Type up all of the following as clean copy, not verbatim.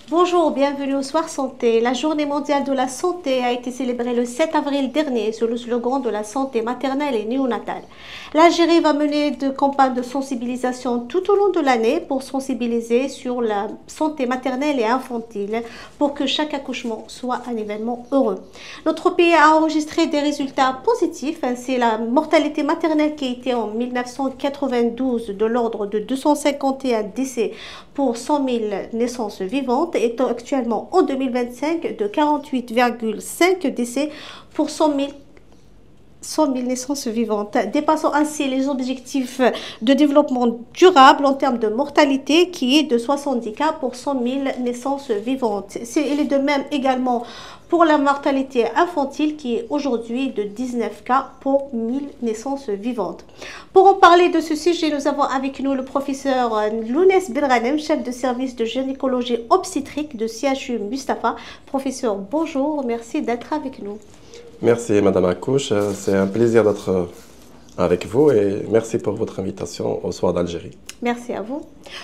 Bonjour, bienvenue au Soir Santé. La Journée mondiale de la santé a été célébrée le 7 avril dernier sous le slogan de la santé maternelle et néonatale. L'Algérie va mener de campagnes de sensibilisation tout au long de l'année pour sensibiliser sur la santé maternelle et infantile pour que chaque accouchement soit un événement heureux. Notre pays a enregistré des résultats positifs. Ainsi, la mortalité maternelle qui était en 1992 de l'ordre de 251 décès pour 100 000 naissances vivantes est actuellement en 2025 de 48,5 décès pour 100 000 naissances vivantes, dépassant ainsi les objectifs de développement durable en termes de mortalité qui est de 70 cas pour 100 000 naissances vivantes. Il est de même également pour la mortalité infantile qui est aujourd'hui de 19 cas pour 1000 naissances vivantes. Pour en parler de ce sujet, nous avons avec nous le professeur Lounès Belranem, chef de service de gynécologie obstétrique de CHU Mustapha. Professeur, bonjour, merci d'être avec nous. Merci Madame Akouche, c'est un plaisir d'être avec vous et merci pour votre invitation au Soir d'Algérie. Merci à vous.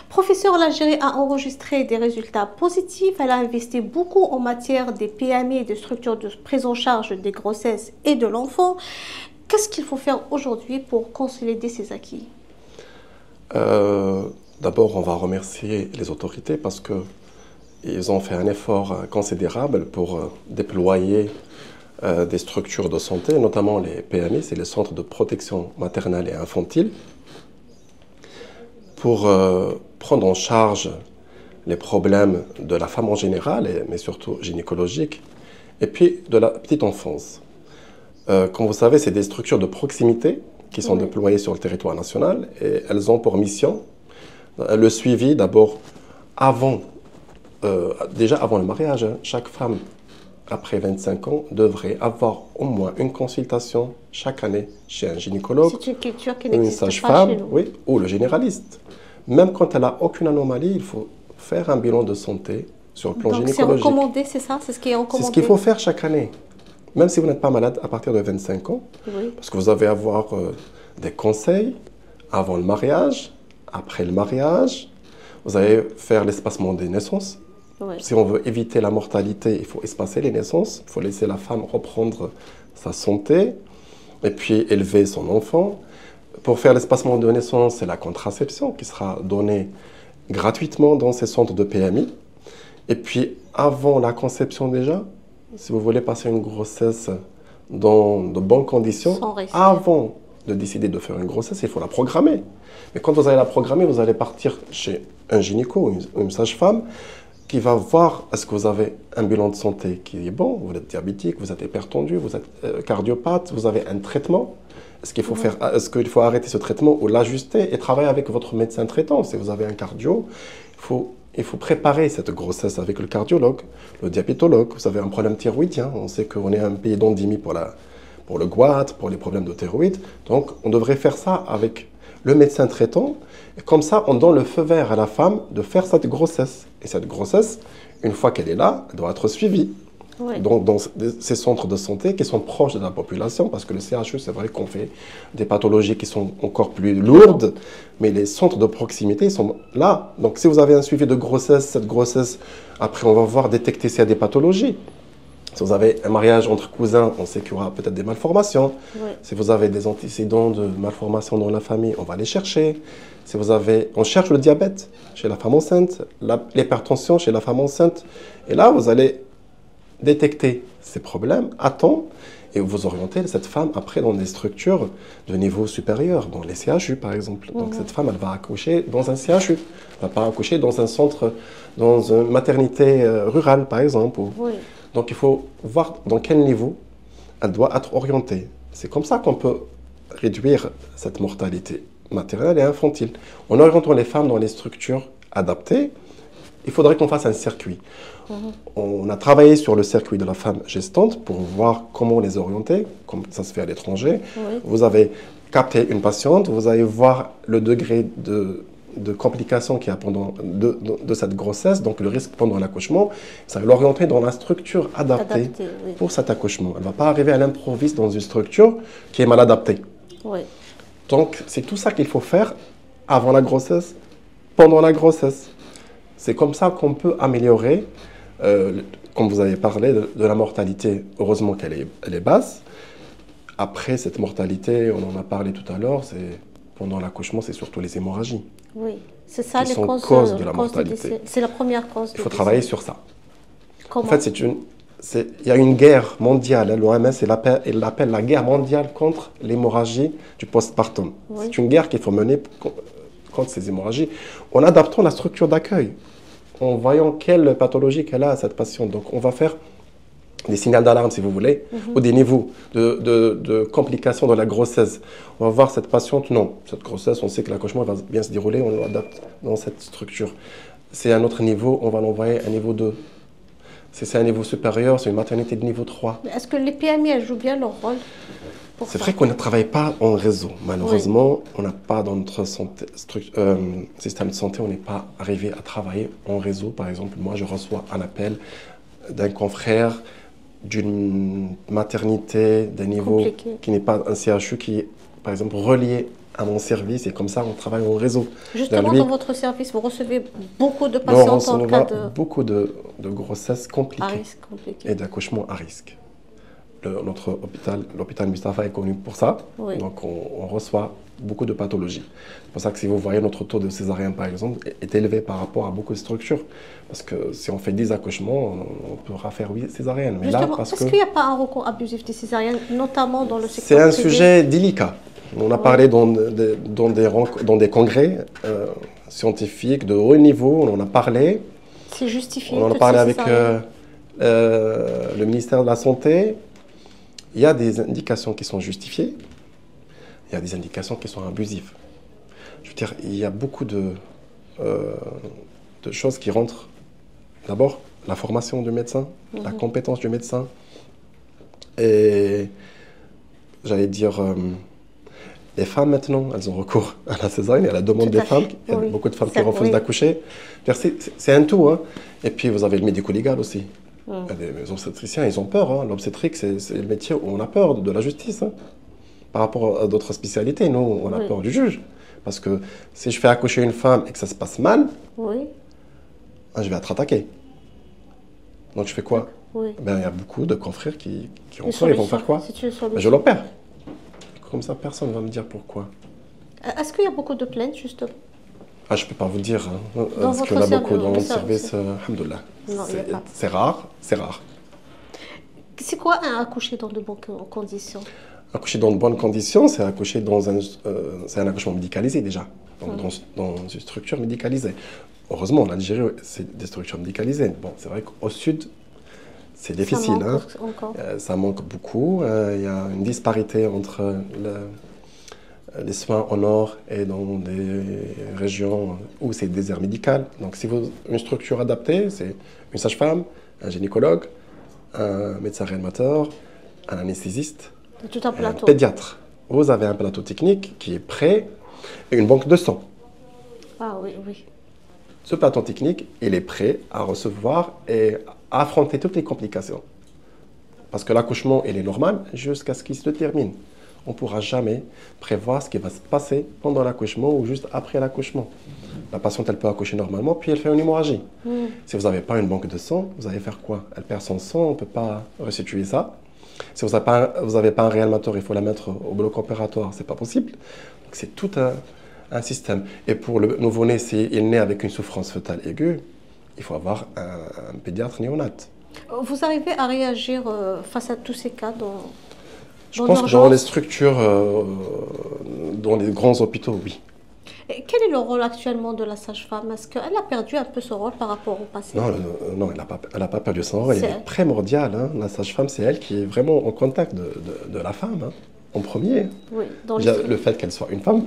Professeur, l'Algérie a enregistré des résultats positifs. Elle a investi beaucoup en matière des PMI et des structures de prise en charge des grossesses et de l'enfant. Qu'est-ce qu'il faut faire aujourd'hui pour consolider ces acquis? D'abord, on va remercier les autorités parce qu'ils ont fait un effort considérable pour déployer des structures de santé, notamment les PMI, c'est les centres de protection maternelle et infantile, pour prendre en charge les problèmes de la femme en général, mais surtout gynécologiques, et puis de la petite enfance. Comme vous savez, c'est des structures de proximité qui sont déployées sur le territoire national, et elles ont pour mission le suivi d'abord déjà avant le mariage. Chaque femme après 25 ans, devrait avoir au moins une consultation chaque année chez un gynécologue, c'est une culture qui une n'existe pas sage-femme, chez nous. oui, ou le généraliste. Même quand elle n'a aucune anomalie, il faut faire un bilan de santé sur le plan gynécologique. Donc c'est recommandé, c'est ça? C'est ce qui est recommandé? C'est ce qu'il faut faire chaque année. Même si vous n'êtes pas malade à partir de 25 ans, parce que vous allez avoir des conseils avant le mariage, après le mariage, vous allez faire l'espacement des naissances. Si on veut éviter la mortalité, il faut espacer les naissances, il faut laisser la femme reprendre sa santé et puis élever son enfant. Pour faire l'espacement de naissance, c'est la contraception qui sera donnée gratuitement dans ces centres de PMI. Et puis avant la conception déjà, si vous voulez passer une grossesse dans de bonnes conditions, avant de décider de faire une grossesse, il faut la programmer. Mais quand vous allez la programmer, vous allez partir chez un gynéco ou une sage-femme qui va voir est-ce que vous avez un bilan de santé qui est bon, vous êtes diabétique, vous êtes hypertendu, vous êtes cardiopathe, vous avez un traitement. Est-ce qu'il faut arrêter ce traitement ou l'ajuster et travailler avec votre médecin traitant? Si vous avez un cardio, il faut préparer cette grossesse avec le cardiologue, le diabétologue. Vous avez un problème thyroïdien, on sait qu'on est un pays d'endémie pour le goitre, pour les problèmes de thyroïde. Donc on devrait faire ça avec le médecin traitant. Et comme ça, on donne le feu vert à la femme de faire cette grossesse. Et cette grossesse, une fois qu'elle est là, elle doit être suivie. Donc, dans ces centres de santé qui sont proches de la population, parce que le CHU, c'est vrai qu'on fait des pathologies qui sont encore plus lourdes, mais les centres de proximité sont là. Donc, si vous avez un suivi de grossesse, cette grossesse, après, on va voir détecter s'il y a des pathologies. Si vous avez un mariage entre cousins, on sait qu'il y aura peut-être des malformations. Si vous avez des antécédents de malformations dans la famille, on va les chercher. Si on cherche le diabète chez la femme enceinte, l'hypertension chez la femme enceinte. Et là, vous allez détecter ces problèmes à temps et vous orienter cette femme après dans des structures de niveau supérieur, dans les CHU par exemple. Donc cette femme, elle va accoucher dans un CHU. Elle ne va pas accoucher dans un centre, dans une maternité rurale par exemple. Donc il faut voir dans quel niveau elle doit être orientée. C'est comme ça qu'on peut réduire cette mortalité maternelle et infantile. En orientant les femmes dans les structures adaptées, il faudrait qu'on fasse un circuit. On a travaillé sur le circuit de la femme gestante pour voir comment les orienter, comme ça se fait à l'étranger. Vous avez capté une patiente, vous allez voir le degré de complications qu'il y a de cette grossesse, donc le risque pendant l'accouchement, ça va l'orienter dans la structure adaptée pour cet accouchement. Elle ne va pas arriver à l'improviste dans une structure qui est mal adaptée. Donc c'est tout ça qu'il faut faire avant la grossesse, pendant la grossesse. C'est comme ça qu'on peut améliorer, comme vous avez parlé, de la mortalité. Heureusement elle est basse. Après, cette mortalité, on en a parlé tout à l'heure, pendant l'accouchement, c'est surtout les hémorragies. Oui, c'est ça les causes de la mortalité. C'est la première cause. Il faut travailler sur ça. Comment? En fait, il y a une guerre mondiale, l'OMS l'appelle la guerre mondiale contre l'hémorragie du postpartum. Oui. C'est une guerre qu'il faut mener contre ces hémorragies en adaptant la structure d'accueil, en voyant quelle pathologie qu'elle a, cette patiente. Donc, on va faire des signaux d'alarme, si vous voulez, ou des niveaux de complications de la grossesse. On va voir cette patiente, non, cette grossesse, on sait que l'accouchement va bien se dérouler, on l'adapte dans cette structure. C'est un autre niveau, on va l'envoyer à niveau 2. Si c'est un niveau supérieur, c'est une maternité de niveau 3. Mais est-ce que les PMI, elles jouent bien leur rôle? C'est vrai qu'on ne travaille pas en réseau. Malheureusement, on n'a pas dans notre système de santé, on n'est pas arrivé à travailler en réseau. Par exemple, moi, je reçois un appel d'un confrère d'une maternité d'un niveau qui n'est pas un CHU, qui est, par exemple, relié à mon service, et comme ça, on travaille en réseau. Justement, dans votre service, vous recevez beaucoup de patients en cas de... beaucoup de grossesses compliquées et d'accouchements à risque. Notre hôpital, l'hôpital Mustapha, est connu pour ça. Oui. Donc, on reçoit beaucoup de pathologies. C'est pour ça que si vous voyez notre taux de césarienne, par exemple, est élevé par rapport à beaucoup de structures. Parce que si on fait 10 accouchements, on pourra faire 8 césariennes. Mais justement, est-ce qu'il n'y a pas un recours abusif des césariennes, notamment dans le secteur privé? C'est un privé? sujet délicat. On a parlé dans des congrès scientifiques de haut niveau, on en a parlé. C'est justifié. On en a parlé avec le ministère de la Santé. Il y a des indications qui sont justifiées, il y a des indications qui sont abusives. Je veux dire, il y a beaucoup de choses qui rentrent. D'abord, la formation du médecin, la compétence du médecin, et j'allais dire, les femmes maintenant, elles ont recours à la césarienne, à la demande des femmes. Il y a beaucoup de femmes qui refusent d'accoucher. C'est un tout, hein. Et puis vous avez le médico-légal aussi. Les obstétriciens, ils ont peur. Hein. L'obstétrique, c'est le métier où on a peur de la justice. Hein. Par rapport à d'autres spécialités, nous, on a peur du juge. Parce que si je fais accoucher une femme et que ça se passe mal, je vais être attaqué. Donc je fais quoi? Ben, il y a beaucoup de confrères qui ont peur. Ils vont faire quoi? Ben, je l'opère. Comme ça, personne ne va me dire pourquoi. Est-ce qu'il y a beaucoup de plaintes, justement? Je ne peux pas vous dire. Hein, parce qu'il y en a beaucoup dans mon service. Alhamdoulilah. C'est rare, c'est rare. C'est quoi accoucher dans de bonnes conditions? Accoucher dans de bonnes conditions, c'est accoucher dans un accouchement médicalisé déjà, dans une structure médicalisée. Heureusement, en Algérie, c'est des structures médicalisées. Bon, c'est vrai qu'au sud, c'est difficile. Ça manque beaucoup. Il y a une disparité entre les soins au nord et dans des régions où c'est désert médical. Donc, si vous une structure adaptée, c'est une sage-femme, un gynécologue, un médecin réanimateur, un anesthésiste, un pédiatre. Vous avez un plateau technique qui est prêt et une banque de sang. Ah oui, oui. Ce plateau technique, il est prêt à recevoir et à affronter toutes les complications. Parce que l'accouchement, il est normal jusqu'à ce qu'il se termine. On ne pourra jamais prévoir ce qui va se passer pendant l'accouchement ou juste après l'accouchement. La patiente, elle peut accoucher normalement, puis elle fait une hémorragie. Si vous n'avez pas une banque de sang, vous allez faire quoi? Elle perd son sang, on ne peut pas restituer ça. Si vous n'avez pas un réanimateur, il faut la mettre au bloc opératoire, ce n'est pas possible. C'est tout un système. Et pour le nouveau-né, s'il naît avec une souffrance fœtale aiguë, il faut avoir un pédiatre néonate. Vous arrivez à réagir face à tous ces cas Je pense que dans les structures, dans les grands hôpitaux, oui. Et quel est le rôle actuellement de la sage-femme? Est-ce qu'elle a perdu un peu son rôle par rapport au passé? Non, elle n'a pas perdu son rôle. Elle est primordiale. Hein. La sage-femme, c'est elle qui est vraiment en contact de la femme, hein, en premier. Oui, le fait qu'elle soit une femme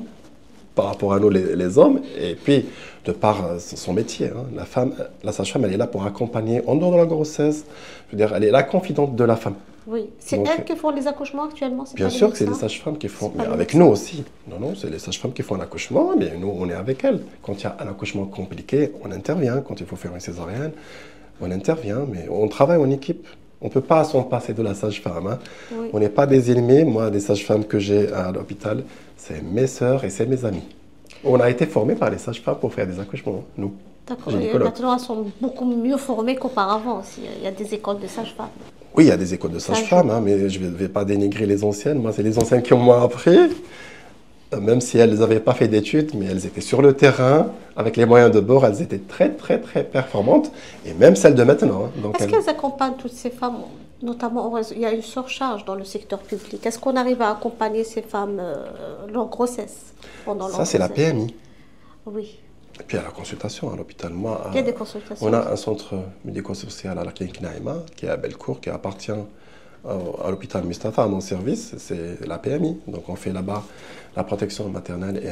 par rapport à nous, les hommes, et puis de par son métier. Hein. La sage-femme, elle est là pour accompagner en dehors de la grossesse. Je veux dire, elle est la confidente de la femme. Oui, c'est elles qui font les accouchements actuellement? Bien sûr que c'est les sages-femmes qui font, mais avec nous aussi. Non, c'est les sages-femmes qui font un accouchement, mais nous, on est avec elles. Quand il y a un accouchement compliqué, on intervient. Quand il faut faire une césarienne, on intervient, mais on travaille en équipe. On ne peut pas s'en passer de la sage-femme. Hein. Oui. On n'est pas des ennemis. Moi, les sages-femmes que j'ai à l'hôpital, c'est mes sœurs et c'est mes amis. On a été formés par les sages-femmes pour faire des accouchements, nous. D'accord. Et maintenant, elles sont beaucoup mieux formées qu'auparavant aussi. Il y a des écoles de sages-femmes. Oui, il y a des écoles de sages-femmes, hein, mais je ne vais pas dénigrer les anciennes. Moi, c'est les anciennes qui m'ont appris. Même si elles n'avaient pas fait d'études, mais elles étaient sur le terrain, avec les moyens de bord, elles étaient très, très, très performantes, et même celles de maintenant. Hein. Est-ce qu'elles accompagnent toutes ces femmes, notamment, il y a une surcharge dans le secteur public. Est-ce qu'on arrive à accompagner ces femmes leur grossesse pendant leur Ça, c'est la PMI. Oui. Et puis, il y a la consultation à l'hôpital. Moi, il y a des consultations. On a un centre médico-social à la clinique Naïma, qui est à Bellecour, qui appartient à l'hôpital Mustapha, à mon service, c'est la PMI. Donc, on fait là-bas la protection maternelle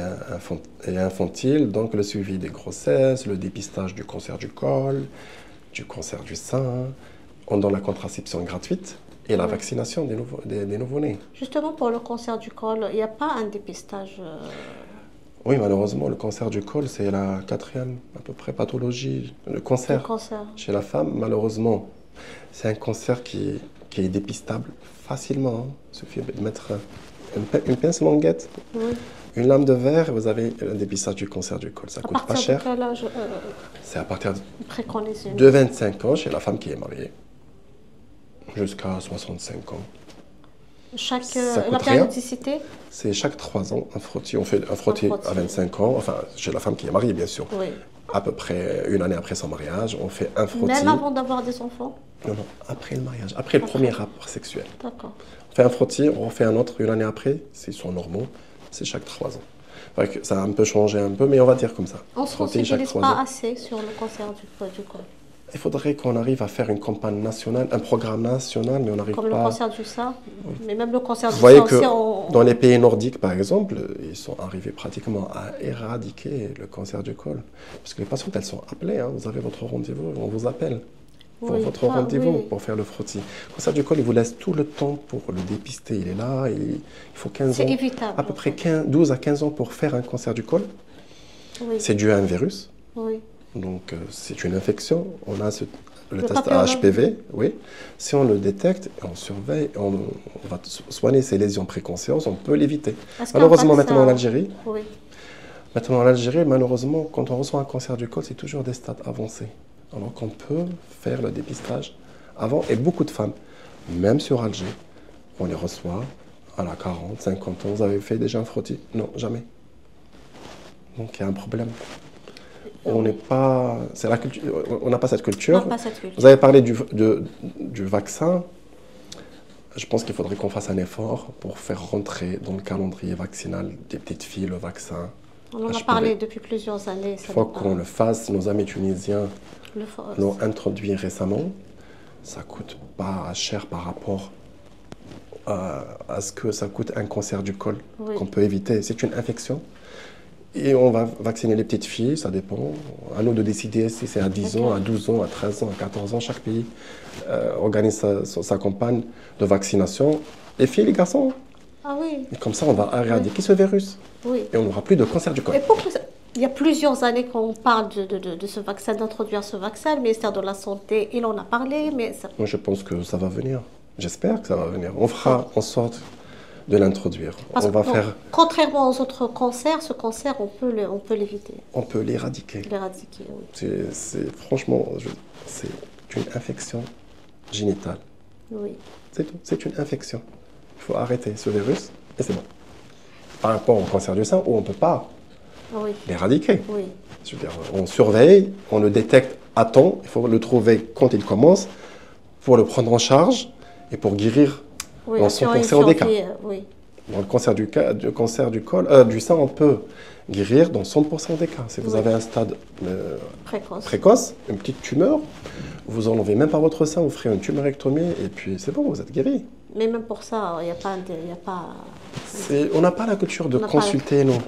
et infantile, donc le suivi des grossesses, le dépistage du cancer du col, du cancer du sein. On donne la contraception gratuite et la vaccination des nouveau-nés. Justement, pour le cancer du col, il n'y a pas un dépistage Oui, malheureusement, le cancer du col, c'est la 4e, à peu près, pathologie. Le cancer chez la femme, malheureusement, c'est un cancer qui est dépistable facilement. Il suffit de mettre une pince languette, une lame de verre, et vous avez un dépistage du cancer du col. Ça coûte pas cher. C'est à partir de 25 ans chez la femme qui est mariée, jusqu'à 65 ans. La périodicité? C'est chaque 3 ans, un frottis. On fait un frottis à 25 ans, enfin, chez la femme qui est mariée, bien sûr. Oui. À peu près une année après son mariage, on fait un frottis. Même avant d'avoir des enfants? Non, après le mariage, après le premier rapport sexuel. D'accord. On fait un frottis, on refait un autre une année après, s'ils sont normaux, c'est chaque 3 ans. Enfin, ça a un peu changé un peu, mais on va dire comme ça. On ne se sensibilise pas assez sur le cancer du col. Il faudrait qu'on arrive à faire une campagne nationale, un programme national, mais on n'arrive pas... Comme le cancer du sein, mais même le cancer du sein aussi... Vous voyez que dans les pays nordiques, par exemple, ils sont arrivés pratiquement à éradiquer le cancer du col. Parce que les patientes, elles sont appelées, hein. Vous avez votre rendez-vous, on vous appelle pour votre rendez-vous, pour faire le frottis. Le cancer du col, il vous laisse tout le temps pour le dépister. Il est là, il faut 15 ans. C'est évitable. À peu près 12 à 15 ans pour faire un cancer du col. Oui. C'est dû à un virus. Oui. Donc, c'est une infection. On a le test HPV, oui. Si on le détecte, on surveille, on va soigner ces lésions précancéreuses, on peut l'éviter. Malheureusement, maintenant en Algérie, malheureusement, quand on reçoit un cancer du col, c'est toujours des stades avancés. Alors qu'on peut faire le dépistage avant. Et beaucoup de femmes, même sur Alger, on les reçoit à la 40, 50 ans. Vous avez fait déjà un frottis? Non, jamais. Donc, il y a un problème. On n'est pas, c'est la culture, on n'a pas cette culture. Vous avez parlé du vaccin. Je pense qu'il faudrait qu'on fasse un effort pour faire rentrer dans le calendrier vaccinal des petites filles le vaccin. On en a parlé depuis plusieurs années. Il faut qu'on le fasse. Nos amis tunisiens l'ont introduit récemment. Ça ne coûte pas cher par rapport à ce que ça coûte un cancer du col qu'on peut éviter. C'est une infection. Et on va vacciner les petites filles, ça dépend. À nous de décider si c'est à 10 ans, à 12 ans, à 13 ans, à 14 ans. Chaque pays organise sa campagne de vaccination. Les filles et les garçons. Ah oui. Et comme ça, on va éradiquer ce virus. Oui. Et on n'aura plus de cancer du col. Il y a plusieurs années qu'on parle de ce vaccin, d'introduire ce vaccin. Le ministère de la Santé, il en a parlé, mais... Moi, je pense que ça va venir. J'espère que ça va venir. On fera en sorte de l'introduire. Contrairement aux autres cancers, ce cancer, on peut l'éviter. On peut l'éradiquer. Oui. Franchement, c'est une infection génitale. Oui. C'est tout. C'est une infection. Il faut arrêter ce virus et c'est bon. Par rapport au cancer du sein, où on ne peut pas l'éradiquer. Oui. Je veux dire, on surveille, on le détecte à temps. Il faut le trouver quand il commence pour le prendre en charge et pour guérir. Dans 100% des cas. Dans le cancer du sein, on peut guérir dans 100% des cas. Si vous avez un stade précoce, une petite tumeur, vous enlevez même pas votre sein, vous ferez une tumorectomie et puis c'est bon, vous êtes guéri. Mais même pour ça, il n'y a pas... On n'a pas la culture de consulter, nous.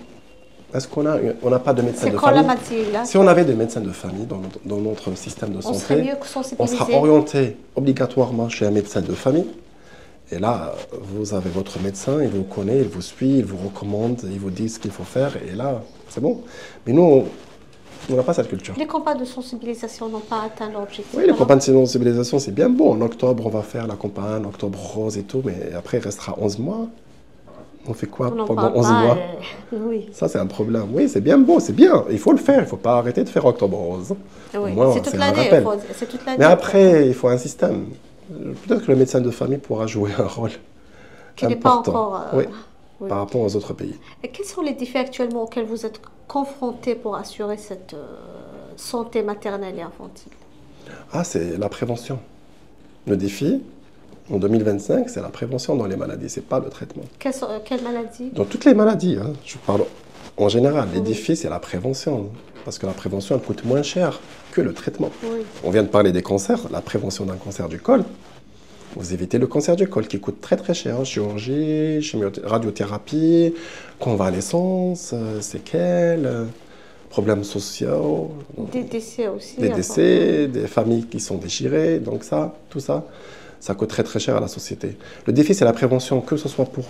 Est-ce qu'on n'a pas de médecin de famille? C'est quand la matière, si on avait des médecins de famille dans notre système de santé, on sera orienté obligatoirement chez un médecin de famille. Et là, vous avez votre médecin, il vous connaît, il vous suit, il vous recommande, il vous dit ce qu'il faut faire, et là, c'est bon. Mais nous, on n'a pas cette culture. Les campagnes de sensibilisation n'ont pas atteint l'objectif. Oui, les campagnes de sensibilisation, c'est bien beau. En octobre, on va faire la campagne, octobre rose et tout, mais après, il restera 11 mois. On fait quoi On n'en pendant parle 11 pas. mois? Oui. Ça, c'est un problème. Oui, c'est bien beau, c'est bien. Il faut le faire. Il ne faut pas arrêter de faire Octobre Rose. Oui. Au moins, C'est toute c'est un l'année. rappel. C'est toute l'année. Mais après, il faut un système. Peut-être que le médecin de famille pourra jouer un rôle Qui n'est pas important. encore. Oui, Oui. par rapport aux autres pays. Et quels sont les défis actuellement auxquels vous êtes confrontés pour assurer cette santé maternelle et infantile? Ah, c'est la prévention. Le défi, en 2025, c'est la prévention dans les maladies, c'est pas le traitement. Quelle maladie? Dans toutes les maladies, hein, je parle en général, les Oui. défis, c'est la prévention. Parce que la prévention, elle coûte moins cher que le traitement. Oui. On vient de parler des cancers, la prévention d'un cancer du col. Vous évitez le cancer du col qui coûte très très cher. Chirurgie, radiothérapie, convalescence, séquelles, problèmes sociaux. Des décès aussi. Des décès, des familles qui sont déchirées, donc ça, tout ça, ça coûte très très cher à la société. Le défi, c'est la prévention, que ce soit pour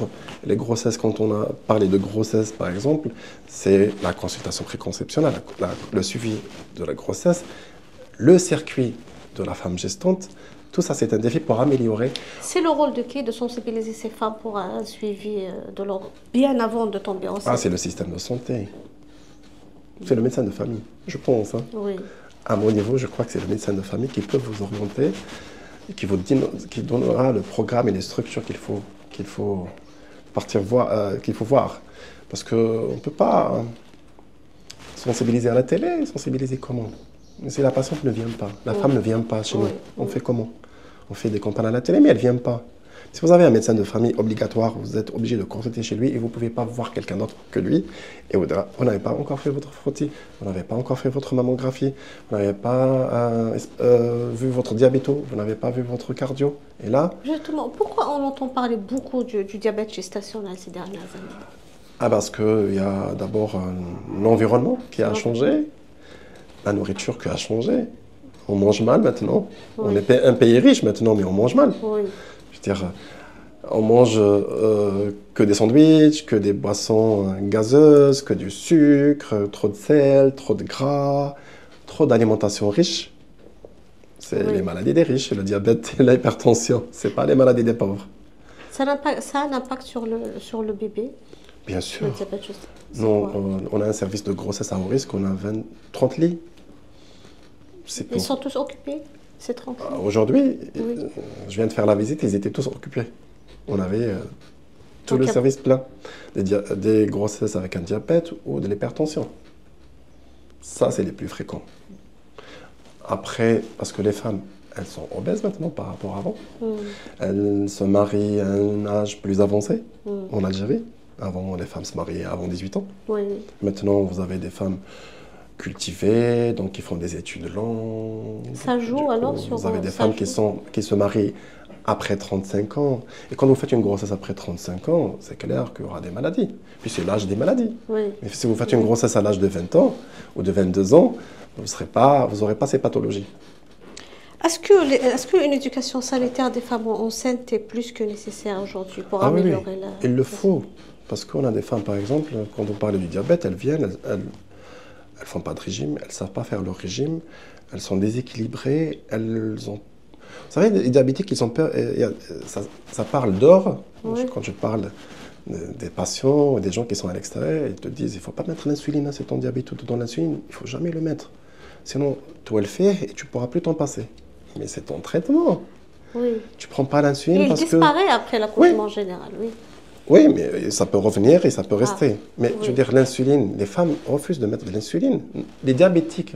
les grossesses, quand on a parlé de grossesse par exemple, c'est la consultation préconceptionnelle, le suivi de la grossesse, le circuit de la femme gestante, tout ça c'est un défi pour améliorer. C'est le rôle de qui de sensibiliser ces femmes pour un suivi de leur bien avant de tomber enceinte? Ah, c'est le système de santé. C'est le médecin de famille, je pense. Hein. Oui. À mon niveau, je crois que c'est le médecin de famille qui peut vous orienter et qui donnera le programme et les structures qu'il faut partir voir, qu'il faut voir. Parce qu'on ne peut pas sensibiliser à la télé, sensibiliser comment? Si la patiente ne vient pas, la femme ne vient pas chez nous, on fait comment? On fait des campagnes à la télé, mais elle ne vient pas. Si vous avez un médecin de famille obligatoire, vous êtes obligé de consulter chez lui et vous ne pouvez pas voir quelqu'un d'autre que lui. Et vous n'avez pas encore fait votre frottis, vous n'avez pas encore fait votre mammographie, vous n'avez pas vu votre diabéto, vous n'avez pas vu votre cardio. Et là... Justement, pourquoi on entend parler beaucoup du diabète gestationnel ces dernières années? Ah, parce qu'il y a d'abord l'environnement qui a changé, la nourriture qui a changé. On mange mal maintenant. Oui. On est un pays riche maintenant, mais on mange mal. Oui. Je veux dire, on mange que des sandwichs, que des boissons gazeuses, que du sucre, trop de sel, trop de gras, trop d'alimentation riche. C'est les maladies des riches, le diabète et l'hypertension. Ce n'est pas les maladies des pauvres. Ça a un impact sur le bébé? Bien sûr. Le diabète, non, on a un service de grossesse à haut risque, on a 30 lits. Ils sont tous occupés? C'est tranquille. Aujourd'hui, je viens de faire la visite, ils étaient tous occupés. On avait tout le service plein. Des grossesses avec un diabète ou de l'hypertension. Ça, c'est les plus fréquents. Après, parce que les femmes, elles sont obèses maintenant par rapport à avant. Elles se marient à un âge plus avancé en Algérie. Avant, les femmes se mariaient avant 18 ans. Oui. Maintenant, vous avez des femmes cultivées, donc qui font des études longues. Ça joue alors sur... Vous avez des femmes qui se marient après 35 ans. Et quand vous faites une grossesse après 35 ans, c'est clair qu'il y aura des maladies. Puis c'est l'âge des maladies. Oui. Mais si vous faites une grossesse à l'âge de 20 ans ou de 22 ans, vous n'aurez pas ces pathologies. Est-ce qu'une éducation sanitaire des femmes enceintes est plus que nécessaire aujourd'hui pour améliorer la... Il le faut. Parce qu'on a des femmes, par exemple, quand on parle du diabète, elles viennent, elles ne font pas de régime, elles ne savent pas faire leur régime, elles sont déséquilibrées, elles ont... Vous savez, les diabétiques, ils ont peur, ça parle d'or. Quand je parle des patients ou des gens qui sont à l'extérieur, ils te disent, il ne faut pas mettre l'insuline, c'est ton diabète, tout dans l'insuline, il ne faut jamais le mettre. Sinon, toi, le fais et tu ne pourras plus t'en passer. Mais c'est ton traitement. Oui. Tu ne prends pas l'insuline parce que... Il disparaît après l'accouchement général, oui. Oui, mais ça peut revenir et ça peut rester. Mais je veux dire, l'insuline, les femmes refusent de mettre de l'insuline. Les diabétiques,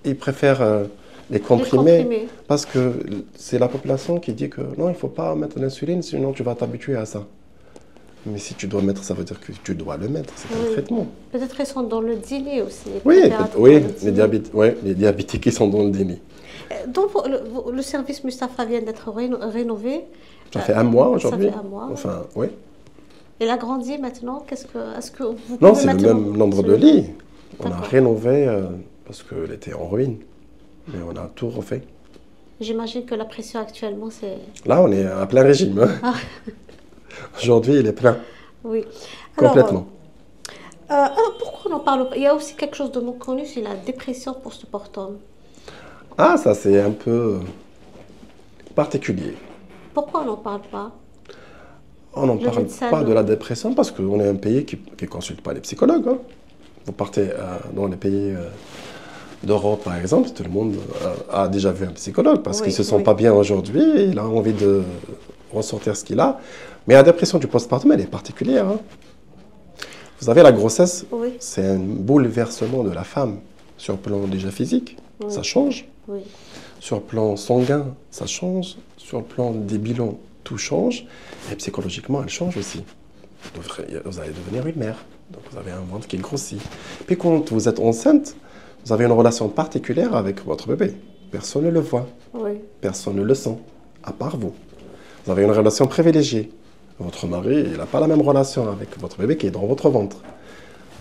ils préfèrent les comprimés parce que c'est la population qui dit que non, il ne faut pas mettre de l'insuline, sinon tu vas t'habituer à ça. Mais si tu dois mettre, ça veut dire que tu dois le mettre, c'est un traitement. Peut-être qu'ils sont dans le dîner aussi. Les diabétiques, ils sont dans le dîner. Donc, le service Mustapha vient d'être rénové. Ça fait un mois aujourd'hui. Ça fait un mois. Enfin, oui. Il a grandi maintenant. Est-ce que vous Non, c'est le même nombre de lits. On a rénové parce qu'elle était en ruine. Mais on a tout refait. J'imagine que la pression actuellement, c'est... Là, on est à plein régime. Hein. Aujourd'hui, il est plein. Oui. Complètement. Alors, pourquoi on en parle pas? Il y a aussi quelque chose de non connu, c'est la dépression post-partum. Ah, ça, c'est un peu particulier. Pourquoi on n'en parle pas? On n'en parle pas de la dépression parce qu'on est un pays qui ne consulte pas les psychologues. Hein. Vous partez dans les pays d'Europe, par exemple, tout le monde a déjà vu un psychologue parce qu'ils ne se sent pas bien aujourd'hui, il a envie de ressortir ce qu'il a. Mais la dépression du postpartum, elle est particulière. Hein. Vous savez, la grossesse, c'est un bouleversement de la femme sur le plan déjà physique, ça change. Sur le plan sanguin, ça change. Sur le plan des bilans, tout change. Et psychologiquement, elle change aussi. Vous allez devenir une mère. Donc vous avez un ventre qui grossit. Puis quand vous êtes enceinte, vous avez une relation particulière avec votre bébé. Personne ne le voit. Personne ne le sent, à part vous. Vous avez une relation privilégiée. Votre mari, il n'a pas la même relation avec votre bébé qui est dans votre ventre.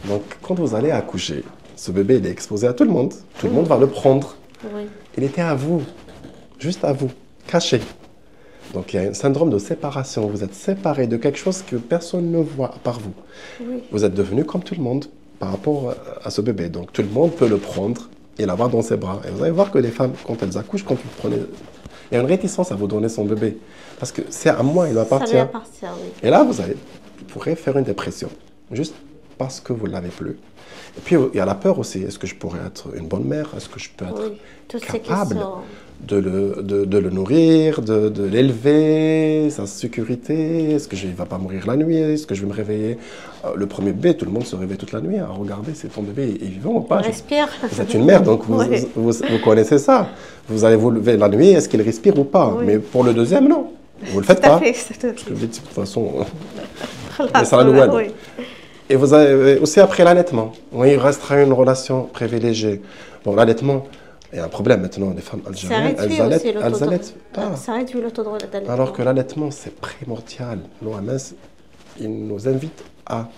Donc quand vous allez accoucher, ce bébé, il est exposé à tout le monde. Tout le monde va le prendre. Il était à vous, juste à vous, caché. Donc il y a un syndrome de séparation. Vous êtes séparé de quelque chose que personne ne voit à part vous. Vous êtes devenu comme tout le monde par rapport à ce bébé. Donc tout le monde peut le prendre et l'avoir dans ses bras. Et vous allez voir que les femmes, quand elles accouchent, quand vous prenez... Il y a une réticence à vous donner son bébé. Parce que c'est à moi, il m'appartient. Ça lui appartient, Et là, vous pourrez faire une dépression. Juste parce que vous ne l'avez plus. Et puis, il y a la peur aussi. Est-ce que je pourrais être une bonne mère? Est-ce que je peux être capable de le nourrir, de l'élever, sa sécurité? Est-ce qu'il ne va pas mourir la nuit? Est-ce que je vais me réveiller? Le premier bébé, tout le monde se réveille toute la nuit à regarder si ton bébé est vivant ou pas. Respire. Vous êtes une mère, donc vous connaissez ça. Vous allez vous lever la nuit, est-ce qu'il respire ou pas? Mais pour le deuxième, non. Vous ne le faites pas. Parce que de toute façon, c'est la nouvelle. Et vous avez aussi après l'allaitement. Oui, il restera une relation privilégiée. Bon, l'allaitement, il y a un problème maintenant. Les femmes algériennes, elles allaitent pas. Ça réduit le taux d'allaitement. Alors que l'allaitement, c'est primordial. L'OMS, il nous invite à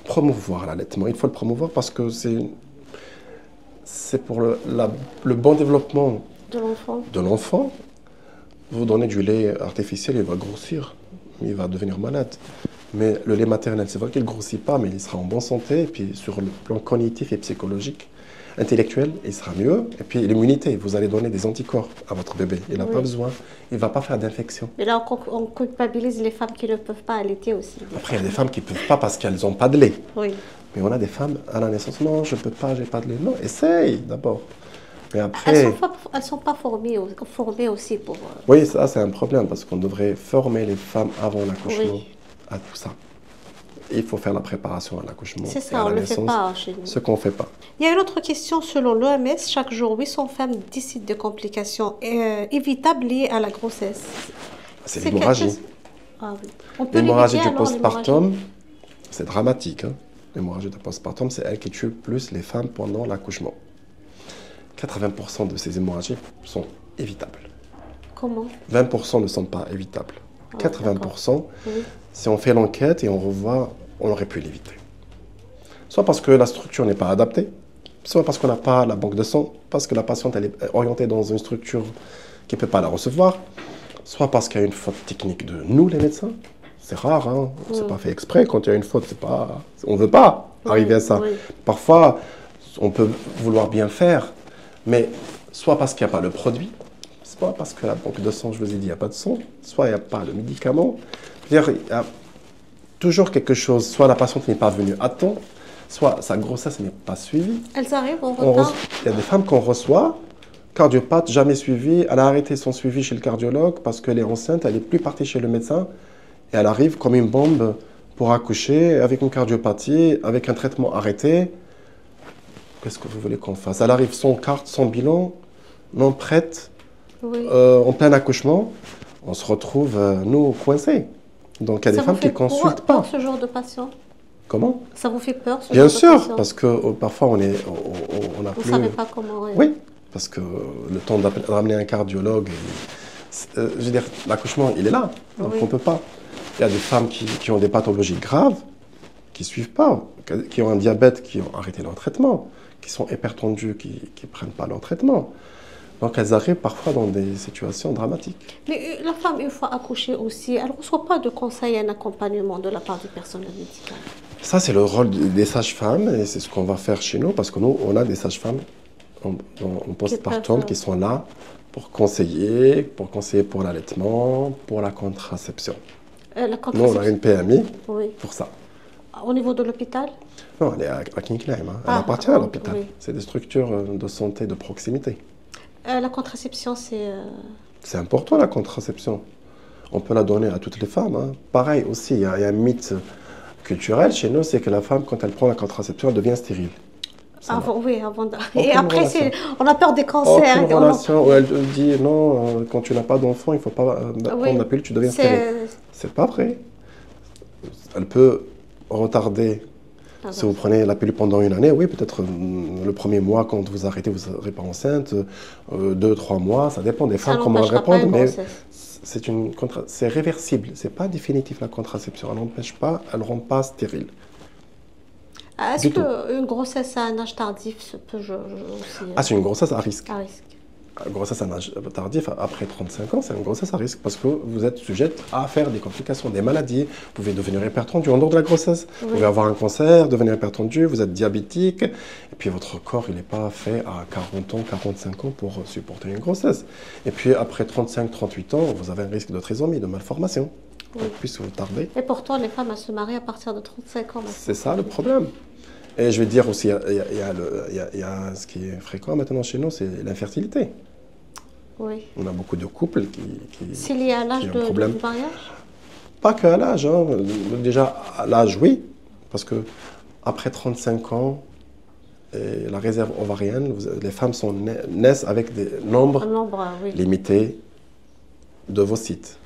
promouvoir l'allaitement. Il faut le promouvoir parce que c'est pour le bon développement de l'enfant. Vous donnez du lait artificiel, il va grossir. Il va devenir malade. Mais le lait maternel, c'est vrai qu'il ne grossit pas, mais il sera en bonne santé. Et puis sur le plan cognitif et psychologique, intellectuel, il sera mieux. Et puis l'immunité, vous allez donner des anticorps à votre bébé. Il n'a pas besoin, il ne va pas faire d'infection. Mais là, on culpabilise les femmes qui ne peuvent pas allaiter aussi. Après, il y a des femmes qui ne peuvent pas parce qu'elles n'ont pas de lait. Oui. Mais on a des femmes à la naissance, non, je ne peux pas, je n'ai pas de lait. Non, essaye d'abord. Mais après... Elles ne sont pas formées aussi pour... Oui, ça c'est un problème parce qu'on devrait former les femmes avant l'accouchement à tout ça. Il faut faire la préparation à l'accouchement. C'est ça, on ne le fait pas chez nous. Ce qu'on ne fait pas. Il y a une autre question. Selon l'OMS, chaque jour, 800 femmes décident de complications évitables liées à la grossesse. C'est l'hémorragie. L'hémorragie du postpartum, c'est dramatique. Hein. L'hémorragie du postpartum, c'est elle qui tue plus les femmes pendant l'accouchement. 80% de ces hémorragies sont évitables. Comment? 20% ne sont pas évitables. 80%, si on fait l'enquête et on revoit, on aurait pu l'éviter. Soit parce que la structure n'est pas adaptée, soit parce qu'on n'a pas la banque de sang, parce que la patiente elle est orientée dans une structure qui ne peut pas la recevoir, soit parce qu'il y a une faute technique de nous, les médecins. C'est rare, hein. C'est pas fait exprès. Quand il y a une faute, on ne veut pas arriver à ça. Parfois, on peut vouloir bien faire, mais soit parce qu'il n'y a pas le produit, soit parce que la banque de sang, je vous ai dit, il n'y a pas de sang, soit il n'y a pas le médicament. C'est-à-dire, il y a toujours quelque chose, soit la patiente n'est pas venue à temps, soit sa grossesse n'est pas suivie. Elles arrivent en retard. Il y a des femmes qu'on reçoit, cardiopathe, jamais suivie, elle a arrêté son suivi chez le cardiologue parce qu'elle est enceinte, elle n'est plus partie chez le médecin, et elle arrive comme une bombe pour accoucher avec une cardiopathie, avec un traitement arrêté. Qu'est-ce que vous voulez qu'on fasse? Elle arrive sans carte, sans bilan, non prête, en plein accouchement, on se retrouve, nous, coincés. Donc, il y a des femmes qui ne consultent pas. Ça vous fait peur, ce genre de patient? Comment? Ça vous fait peur, ce Bien genre de patient? sûr, parce que parfois, on a Vous plus... ne savez pas comment... Oui, parce que le temps d'amener un cardiologue, je veux dire, l'accouchement, il est là, donc on ne peut pas. Il y a des femmes qui ont des pathologies graves, qui ne suivent pas, qui ont un diabète, qui ont arrêté leur traitement, qui sont hypertendues, qui ne prennent pas leur traitement. Donc, elles arrivent parfois dans des situations dramatiques. Mais la femme, une fois accouchée aussi, elle ne reçoit pas de conseils et un accompagnement de la part du personnel médical. Ça, c'est le rôle des sages-femmes et c'est ce qu'on va faire chez nous parce que nous, on a des sages-femmes en postpartum qui sont là pour conseiller pour l'allaitement, pour la contraception. La Nous, on contraception. a une PMI Oui. pour ça. Au niveau de l'hôpital? Non, elle est à Clinique Naïm, hein. Elle Ah, appartient à l'hôpital. oui. C'est des structures de santé de proximité. La contraception, c'est... C'est important la contraception. On peut la donner à toutes les femmes, hein. Pareil aussi, il y a un mythe culturel chez nous, c'est que la femme, quand elle prend la contraception, elle devient stérile. Avant, oui, avant de... Aucune Et après, relation. on a peur des cancers. Aucune relation où elle te dit non, quand tu n'as pas d'enfant, il ne faut pas Oui. prendre la pilule, tu deviens stérile. C'est pas vrai. Elle peut retarder. Ah Si bon. vous prenez la pilule pendant une année, oui, peut-être le premier mois, quand vous arrêtez, vous ne serez pas enceinte, 2-3 mois, ça dépend des femmes comment elles n'empêchera pas répondent, une mais grossesse. c'est réversible, c'est pas définitif la contraception, elle n'empêche pas, elle ne rend pas stérile. Est-ce Du tout. qu'une grossesse à un âge tardif se peut aussi Ah, c'est une grossesse à risque. à risque? Une grossesse à un âge tardif, après 35 ans, c'est une grossesse à risque parce que vous êtes sujette à faire des complications, des maladies. Vous pouvez devenir hypertendu en dehors de la grossesse. Oui. Vous pouvez avoir un cancer, devenir hypertendu, vous êtes diabétique. Et puis votre corps, il n'est pas fait à 40 ans, 45 ans pour supporter une grossesse. Et puis après 35-38 ans, vous avez un risque de trisomie, de malformation. Oui. Donc, puisque vous tardez. Et pourtant, les femmes, elles se marient à partir de 35 ans maintenant. C'est ça le problème. Et je vais dire aussi, il y a ce qui est fréquent maintenant chez nous, c'est l'infertilité. Oui. On a beaucoup de couples qui C'est lié à l'âge qui ont un problème. du mariage? Pas qu'à l'âge, hein. Déjà à l'âge, oui, parce que après 35 ans, et la réserve ovarienne, les femmes naissent avec des Un nombres nombre, oui. limités d'ovocytes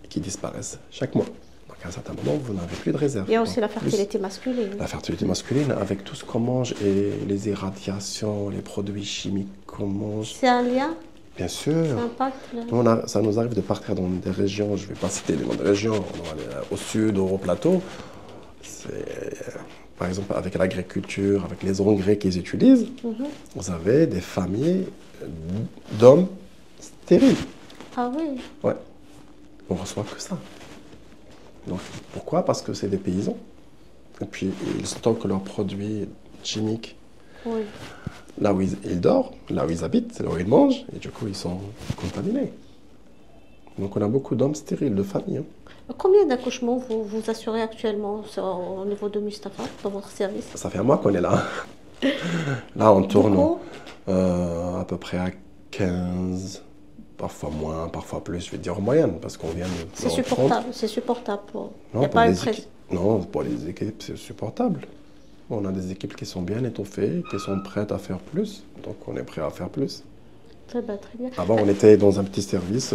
qui disparaissent chaque mois. Donc à un certain moment, vous n'avez plus de réserve. Il y a aussi la Plus fertilité masculine. la fertilité masculine, avec tout ce qu'on mange et les irradiations, les produits chimiques qu'on mange, C'est un lien? bien sûr. Ça impacte Nous, ça nous arrive de partir dans des régions, je ne vais pas citer les noms des régions, on va aller au sud, au plateau. Par exemple, avec l'agriculture, avec les engrais qu'ils utilisent, vous avez des familles d'hommes stériles. Ah oui. Ouais. On reçoit que ça. Donc, pourquoi? Parce que c'est des paysans. Et puis, ils stockent leurs produits chimiques Oui. là où ils dorment, là où ils habitent, là où ils mangent, et du coup, ils sont contaminés. Donc, on a beaucoup d'hommes stériles, de famille. Hein. Combien d'accouchements vous assurez actuellement au niveau de Mustapha, dans votre service? Ça fait un mois qu'on est là. Là, on tourne Beaucoup? à peu près à 15, parfois moins, parfois plus, je vais dire en moyenne, parce qu'on vient de C'est reprendre. supportable, c'est supportable. Il n'y Non, a pas une non, pour les équipes, c'est supportable. On a des équipes qui sont bien étoffées, qui sont prêtes à faire plus, donc on est prêt à faire plus. Très bien, très bien. Avant, on était dans un petit service,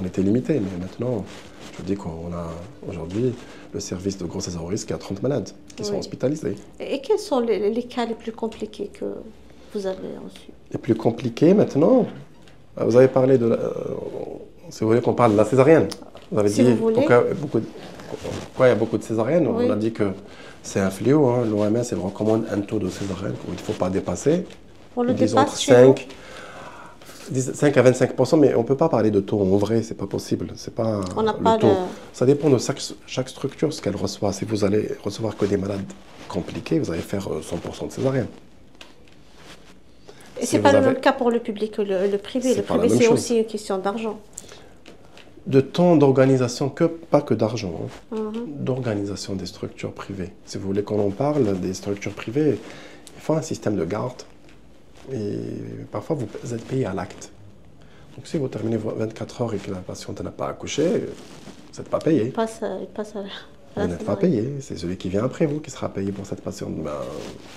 on était limité, mais maintenant, je vous dis qu'on a aujourd'hui le service de grossesse à haut risque à 30 malades qui sont Oui. hospitalisés. Et quels sont les cas les plus compliqués que vous avez reçus? Les plus compliqués maintenant, vous avez parlé de si vous voulez qu'on parle de la césarienne. Vous avez Si dit vous voulez. pourquoi il y a beaucoup de césariennes. Oui. On a dit que c'est un fléau. Hein. L'OMS, elle recommande un taux de césarienne qu'il ne faut pas dépasser. On le Disons dépasse entre chez nous? 5 à 25%, mais on ne peut pas parler de taux en vrai, c'est pas possible. C'est pas On n'a le pas taux. le... Ça dépend de chaque structure, ce qu'elle reçoit. Si vous allez recevoir que des malades compliqués, vous allez faire 100% de césarienne. Et Si c'est pas vous le avez- même cas pour le public que le privé. C'est Le pas la privé, même c'est chose. aussi une question d'argent. De temps d'organisation, pas que d'argent, hein. Mhm. D'organisation des structures privées. Si vous voulez qu'on en parle, des structures privées, il faut un système de garde. Et parfois, vous êtes payé à l'acte. Donc si vous terminez 24 heures et que la patiente n'a pas accouché, vous n'êtes pas payé. Il passe à Vous la n'êtes pas césarienne. payé. C'est celui qui vient après vous qui sera payé pour cette patiente. Ben,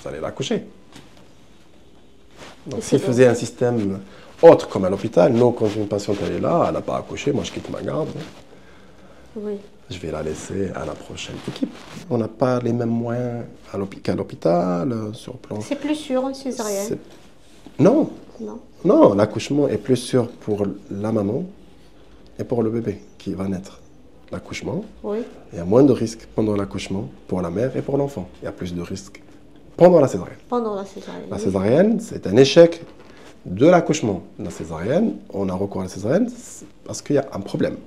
vous allez l'accoucher. Et Donc c'est s'il bon. faisait un système autre comme à l'hôpital, nous, quand une patiente elle est là, elle n'a pas accouché, moi je quitte ma garde. Oui. Je vais la laisser à la prochaine équipe. On n'a pas les mêmes moyens qu'à l'hôpital, sur le plan... C'est plus sûr, une césarienne? C'est- Non, Non. non, l'accouchement est plus sûr pour la maman et pour le bébé qui va naître. L'accouchement, Oui. il y a moins de risques pendant l'accouchement pour la mère et pour l'enfant. Il y a plus de risques pendant la césarienne. Pendant la césarienne. La oui. césarienne, c'est un échec de l'accouchement. La césarienne, on a recours à la césarienne parce qu'il y a un problème.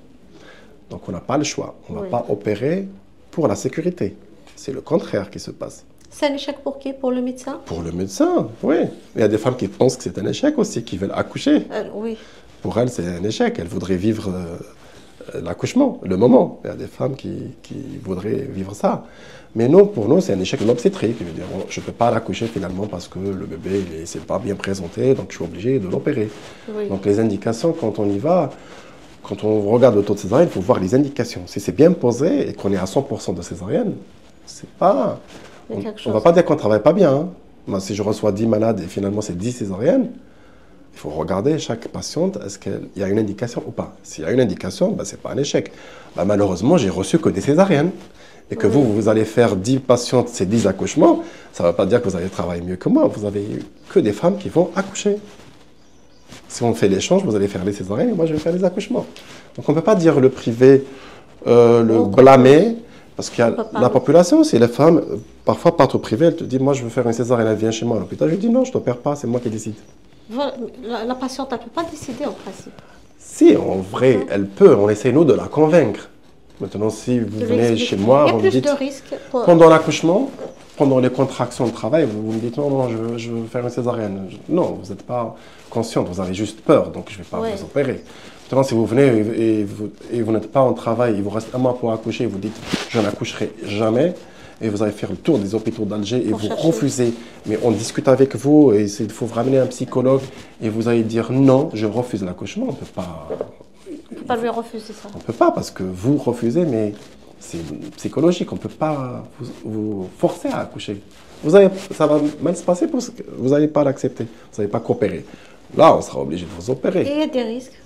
Donc on n'a pas le choix. On ne va Oui. pas opérer pour la sécurité. C'est le contraire qui se passe. C'est un échec pour qui? Pour le médecin? Pour le médecin, oui. Il y a des femmes qui pensent que c'est un échec aussi, qui veulent accoucher. Oui. Pour elles, c'est un échec. Elles voudraient vivre l'accouchement, le moment. Il y a des femmes qui voudraient vivre ça. Mais non, pour nous, c'est un échec de l'obstétrique. Je ne peux pas l'accoucher finalement parce que le bébé ne s'est pas bien présenté, donc je suis obligé de l'opérer. Oui. Donc les indications, quand on y va, quand on regarde le taux de césarienne, il faut voir les indications. Si c'est bien posé et qu'on est à 100% de césarienne, c'est pas... On ne va pas dire qu'on ne travaille pas bien. Hein. Moi, si je reçois 10 malades et finalement c'est 10 césariennes, il faut regarder chaque patiente, est-ce qu'il y a une indication ou pas. S'il y a une indication, ben, ce n'est pas un échec. Ben, malheureusement, j'ai reçu que des césariennes. Et que vous allez faire 10 patientes, ces 10 accouchements, ça ne veut pas dire que vous allez travailler mieux que moi. Vous avez eu que des femmes qui vont accoucher. Si on fait l'échange, vous allez faire les césariennes et moi je vais faire les accouchements. Donc on ne peut pas dire le privé, le blâmer, parce qu'il y a la population aussi. Les femmes, parfois partent au privé, elles te disent, moi je veux faire une césarienne, elle vient chez moi à l'hôpital. Je dis non, je ne t'opère pas, c'est moi qui décide. La patiente, elle ne peut pas décider en principe. Si, en vrai, elle peut. On essaie nous de la convaincre. Maintenant, si vous venez chez moi, vous me dites, pendant l'accouchement, pendant les contractions de travail, vous me dites, non, je veux faire une césarienne. Non, vous n'êtes pas consciente, vous avez juste peur, donc je ne vais pas vous opérer. Maintenant, si vous venez et vous n'êtes pas en travail, il vous reste un mois pour accoucher, vous dites, je n'accoucherai jamais, et vous allez faire le tour des hôpitaux d'Alger et vous refusez. Mais on discute avec vous, et il faut vous ramener un psychologue, et vous allez dire, non, je refuse l'accouchement, on ne peut pas... On ne peut pas lui refuser ça. On ne peut pas parce que vous refusez, mais c'est psychologique. On ne peut pas vous forcer à accoucher. Ça va mal se passer parce que vous n'allez pas l'accepter. Vous n'allez pas coopérer. Là, on sera obligé de vous opérer. Et il y a des risques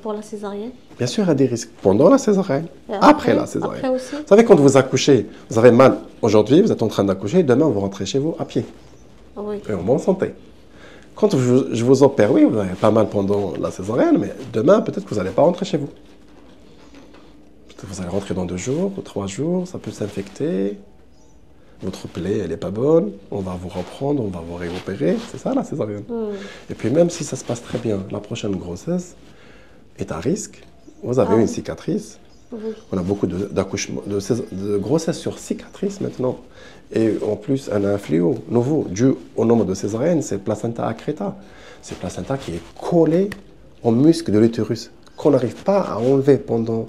pour la césarienne? Bien sûr, il y a des risques pendant la césarienne, après la césarienne. Après aussi. Vous savez, quand vous accouchez, vous avez mal aujourd'hui, vous êtes en train d'accoucher, demain, vous rentrez chez vous à pied. Oui. Et en bonne santé. Quand je vous opère, oui, vous avez pas mal pendant la césarienne, mais demain, peut-être que vous n'allez pas rentrer chez vous. Peut-être que vous allez rentrer dans 2 jours ou 3 jours, ça peut s'infecter. Votre plaie, elle n'est pas bonne, on va vous reprendre, on va vous réopérer. C'est ça, la césarienne. Et puis même si ça se passe très bien, la prochaine grossesse est à risque. Vous avez une cicatrice. On a beaucoup de grossesses sur cicatrices maintenant. Et en plus, un fléau nouveau, dû au nombre de césariennes, c'est placenta accreta. C'est placenta qui est collé au muscle de l'utérus, qu'on n'arrive pas à enlever pendant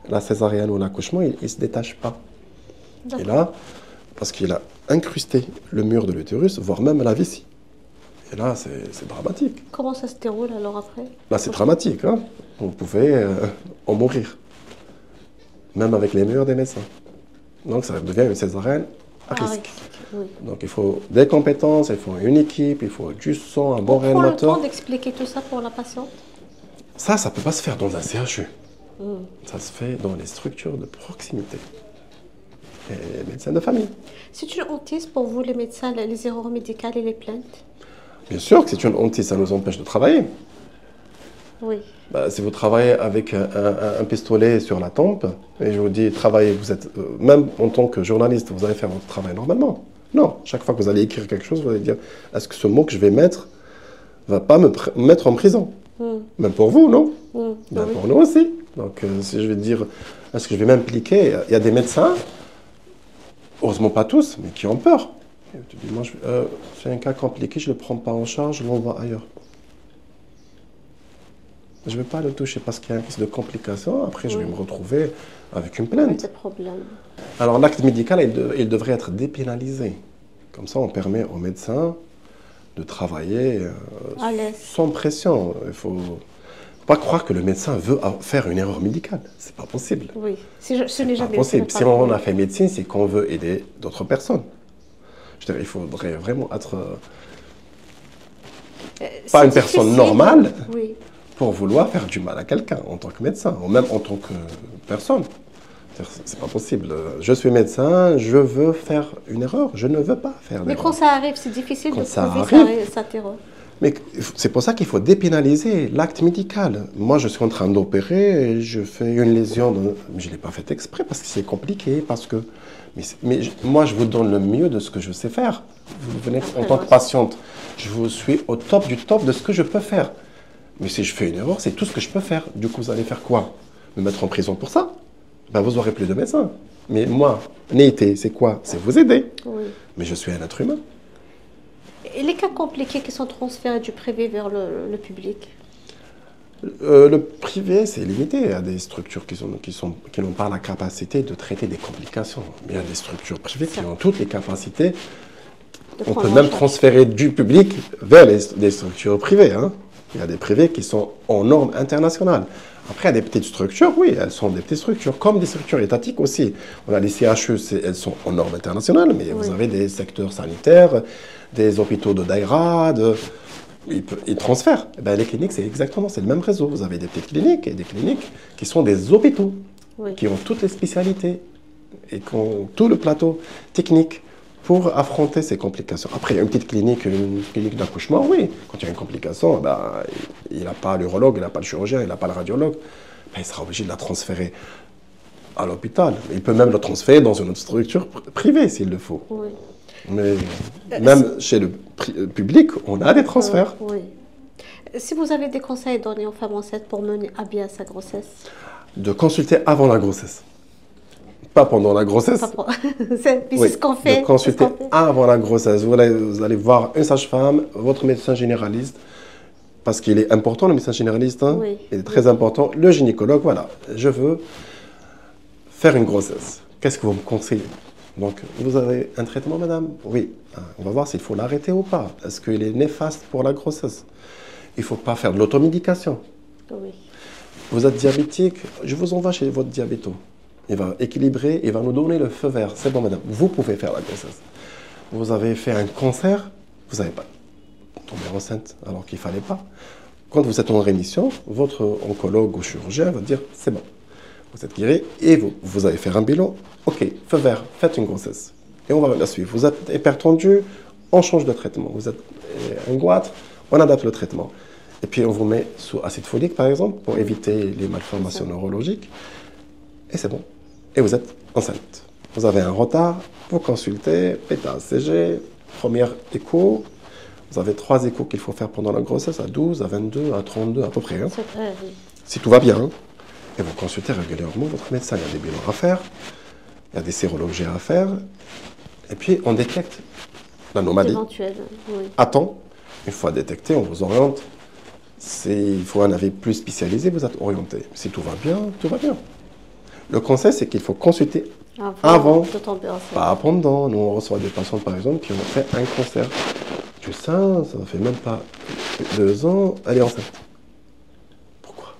la césarienne ou l'accouchement, il ne se détache pas. Et là, parce qu'il a incrusté le mur de l'utérus, voire même la vessie. Et là, c'est dramatique. Comment ça se déroule alors après? Là, c'est dramatique. Hein. Vous pouvez en mourir. Même avec les meilleurs des médecins. Donc, ça devient une césarienne à risque. Oui. Donc, il faut des compétences, il faut une équipe, il faut du sang, un bon réanimateur. Prends le temps d'expliquer tout ça pour la patiente? Ça ne peut pas se faire dans un CHU. Ça se fait dans les structures de proximité. Et les médecins de famille. C'est une hantise pour vous, les médecins, les erreurs médicales et les plaintes? Bien sûr que c'est une hantise, ça nous empêche de travailler. Oui. Si vous travaillez avec un pistolet sur la tempe, et je vous dis, travaillez, vous êtes, même en tant que journaliste, vous allez faire votre travail normalement. Non, chaque fois que vous allez écrire quelque chose, vous allez dire, est-ce que ce mot que je vais mettre ne va pas me mettre en prison? Même pour vous, non? Même pour nous aussi. Donc, si je vais dire, est-ce que je vais m'impliquer? Il y a des médecins, heureusement pas tous, mais qui ont peur. Et tu dis, moi, c'est un cas compliqué, je ne le prends pas en charge, je l'envoie ailleurs. Je ne vais pas le toucher parce qu'il y a un risque de complication. Après, je vais me retrouver avec une plainte. Alors, l'acte médical, il devrait être dépénalisé. Comme ça, on permet aux médecins de travailler sans pression. Il ne faut pas croire que le médecin veut faire une erreur médicale. Ce n'est pas possible. Oui, ce n'est jamais possible. Si on a fait médecine, c'est qu'on veut aider d'autres personnes. Je dirais, il faudrait vraiment être pas une personne normale. Oui. Pour vouloir faire du mal à quelqu'un en tant que médecin, ou même en tant que personne. C'est pas possible. Je suis médecin, je veux faire une erreur, je ne veux pas faire d'erreur. Mais quand ça arrive, c'est difficile de prouver cette erreur. Mais c'est pour ça qu'il faut dépénaliser l'acte médical. Moi, je suis en train d'opérer et je fais une lésion, mais je ne l'ai pas fait exprès parce que c'est compliqué, parce que... Mais moi, je vous donne le mieux de ce que je sais faire. Vous venez en tant que patiente, je vous suis au top du top de ce que je peux faire. Mais si je fais une erreur, c'est tout ce que je peux faire. Du coup, vous allez faire quoi? Me mettre en prison pour ça? Ben, vous n'aurez plus de médecin. Mais moi, NEIT, c'est quoi? C'est vous aider. Oui. Mais je suis un être humain. Et les cas compliqués qui sont transférés du privé vers le public? Le privé, c'est limité. Il y a des structures qui n'ont pas la capacité de traiter des complications. Il y a des structures privées qui ont toutes les capacités. On peut même transférer du public vers des structures privées. Hein. Il y a des privés qui sont en normes internationales. Après, il y a des petites structures, oui, elles sont des petites structures, comme des structures étatiques aussi. On a les CHU, elles sont en normes internationales, mais vous avez des secteurs sanitaires, des hôpitaux de Daïra, ils transfèrent. Eh ben, les cliniques, c'est le même réseau. Vous avez des petites cliniques et des cliniques qui sont des hôpitaux, qui ont toutes les spécialités et qui ont tout le plateau technique pour affronter ces complications. Après, il y a une clinique d'accouchement, oui. Quand il y a une complication, ben, il n'a pas l'urologue, il n'a pas le chirurgien, il n'a pas le radiologue. Ben, il sera obligé de la transférer à l'hôpital. Il peut même la transférer dans une autre structure privée s'il le faut. Oui. Mais même chez le public, on a des transferts. Oui. Si vous avez des conseils à donner aux femmes enceintes pour mener à bien sa grossesse? De consulter avant la grossesse. Pas pendant la grossesse. C'est ce qu'on fait. De consulter avant la grossesse. Vous allez voir une sage-femme, votre médecin généraliste, parce qu'il est important le médecin généraliste, hein, il est très important. Le gynécologue, voilà, je veux faire une grossesse. Qu'est-ce que vous me conseillez? Donc, vous avez un traitement, madame? Oui. On va voir s'il faut l'arrêter ou pas. Est-ce qu'il est néfaste pour la grossesse? Il ne faut pas faire de l'automédication. Oui. Vous êtes diabétique, je vous envoie chez votre diabéto. Il va équilibrer, il va nous donner le feu vert. C'est bon, madame, vous pouvez faire la grossesse. Vous avez fait un cancer, vous n'avez pas tombé enceinte alors qu'il ne fallait pas. Quand vous êtes en rémission, votre oncologue ou chirurgien va dire, c'est bon, vous êtes guéri et vous avez fait un bilan. Ok, feu vert, faites une grossesse. Et on va la suivre. Vous êtes hypertendu, on change de traitement. Vous êtes un goitre, on adapte le traitement. Et puis on vous met sous acide folique, par exemple, pour éviter les malformations neurologiques. Et c'est bon. Et vous êtes enceinte. Vous avez un retard, vous consultez, PTA-CG, première écho. Vous avez 3 échos qu'il faut faire pendant la grossesse, à 12, à 22, à 32 à peu près. Hein. Si tout va bien. Hein. Et vous consultez régulièrement votre médecin. Il y a des bilans à faire, il y a des sérologies à faire. Et puis on détecte l'anomalie. À temps. Une fois détecté, on vous oriente. Il faut un avis plus spécialisé, vous êtes orienté. Si tout va bien, tout va bien. Le conseil, c'est qu'il faut consulter avant, pas pendant. Nous, on reçoit des patients, par exemple, qui ont fait un cancer du sein, ça ne fait même pas 2 ans, elle est enceinte. Pourquoi?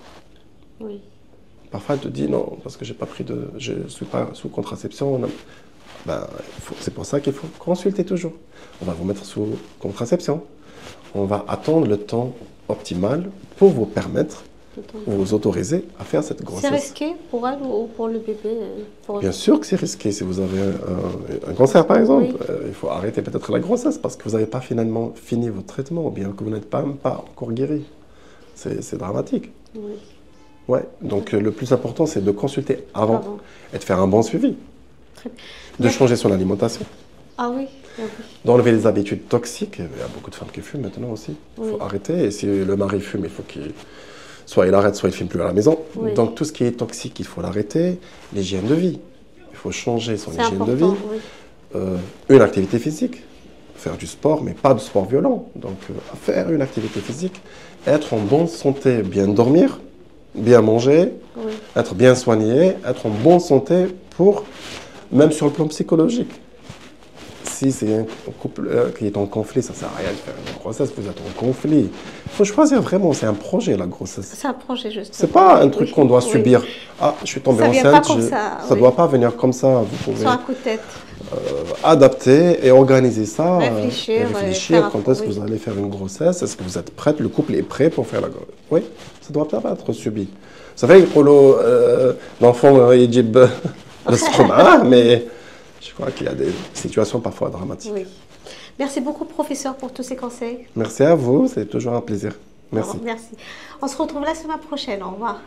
Oui. Parfois, elle te dit non, parce que je ne suis pas sous contraception. Ben, c'est pour ça qu'il faut consulter toujours. On va vous mettre sous contraception. On va attendre le temps optimal pour vous permettre, vous autoriser à faire cette grossesse. C'est risqué pour elle ou pour le bébé? Bien sûr que c'est risqué. Si vous avez un cancer, par exemple, il faut arrêter peut-être la grossesse parce que vous n'avez pas finalement fini votre traitement ou bien que vous n'êtes même pas encore guéri. C'est dramatique. Oui. Ouais. Donc le plus important, c'est de consulter avant et de faire un bon suivi. De changer son alimentation. Ah oui. D'enlever les habitudes toxiques. Il y a beaucoup de femmes qui fument maintenant aussi. Il faut arrêter. Et si le mari fume, il faut soit il arrête, soit il ne fume plus à la maison. Oui. Donc tout ce qui est toxique, il faut l'arrêter. L'hygiène de vie. Il faut changer son hygiène de vie. Oui. Une activité physique. Faire du sport, mais pas de sport violent. Donc faire une activité physique. Être en bonne santé, bien dormir, bien manger, être bien soigné, être en bonne santé pour, même sur le plan psychologique. Si c'est un couple qui est en conflit, ça ne sert à rien de faire une grossesse, vous êtes en conflit. Il faut choisir vraiment, c'est un projet la grossesse. C'est un projet justement. C'est pas un truc qu'on doit subir. Ah, je suis tombée enceinte, ça ne doit pas venir comme ça. Vous pouvez sur un coup de tête. Adapter et organiser ça. Réfléchir quand est-ce que vous allez faire une grossesse, est-ce que vous êtes prête, le couple est prêt pour faire la grossesse. Oui, ça ne doit pas être subi. Ça fait que l'enfant il dit le sperme, mais je crois qu'il y a des situations parfois dramatiques. Oui. Merci beaucoup, professeur, pour tous ces conseils. Merci à vous, c'est toujours un plaisir. Merci. Merci. On se retrouve la semaine prochaine. Au revoir.